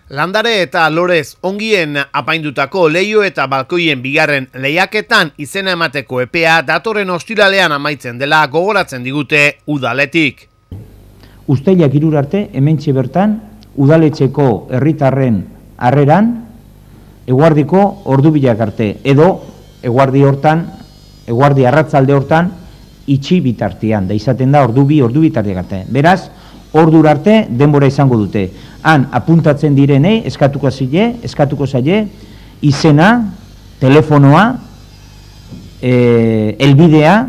Landare eta lorez ongien apaindutako leiho eta balkoien bigarren lehiaketan izena emateko epea datorren ostiralean amaitzen dela gogoratzen digute udaletik. Uztailak 3 arte hementxe bertan udaletxeko herritarren harreran eguardiko ordubilak arte edo eguardi arratzalde hortan itxi bitartean, da izaten da ordu bitarteak arte. Beraz, ordura arte denbora izango dute. Han apuntatzen direnei eskatuko zaie izena, telefonoa, helbidea,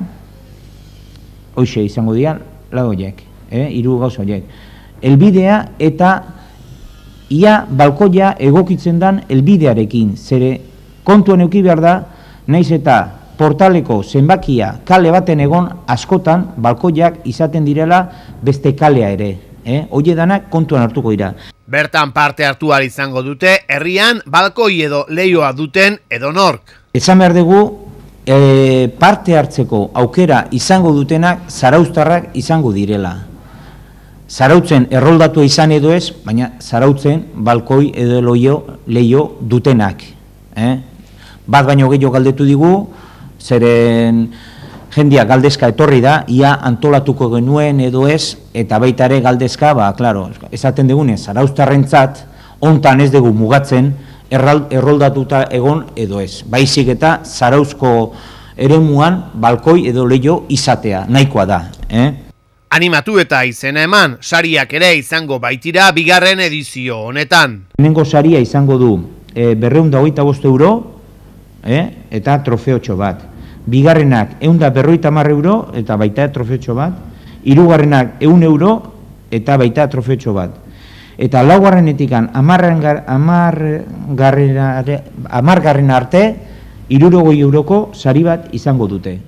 hoxe izango dira, lau horiek, 3 gauza horiek. Helbidea eta ia balkoia egokitzen dan helbidearekin, zere kontuan eduki behar da, naiz eta portaleko zenbakia kale baten egon askotan balkoiak izaten direla beste kalea ere. Oie danak kontuan hartuko dira. Bertan parte hartu ahal izango dute, herrian balkoi edo leioa duten edonork. Esan behar dugu, parte hartzeko aukera izango dutenak zarauztarrak izango direla. Zarautzen erroldatua izan edo ez, baina zarautzen balkoi edo leio dutenak. Bat baino gehiago galdetu digu, zeren jendia galdezka etorri da, ia antolatuko genuen edo ez, eta baita ere galdezka, esaten dugunez, zarauztarrentzat, hontan ez dugu mugatzen, erroldatuta egon edo ez. Baizik eta zarauzko eremuan balkoi edo leio izatea, nahikoa da. Animatu eta izena eman, sariak ere izango baitira bigarren edizio honetan. Lehenengo saria izango du 225 euro eta trofeotxo bat. Bigarrenak 150 euro eta baita trofeotxo bat. Hirugarrenak 100 euro eta baita trofeotxo bat. Eta laugarrenetikan 10 arte 60 euroko sari bat izango dute.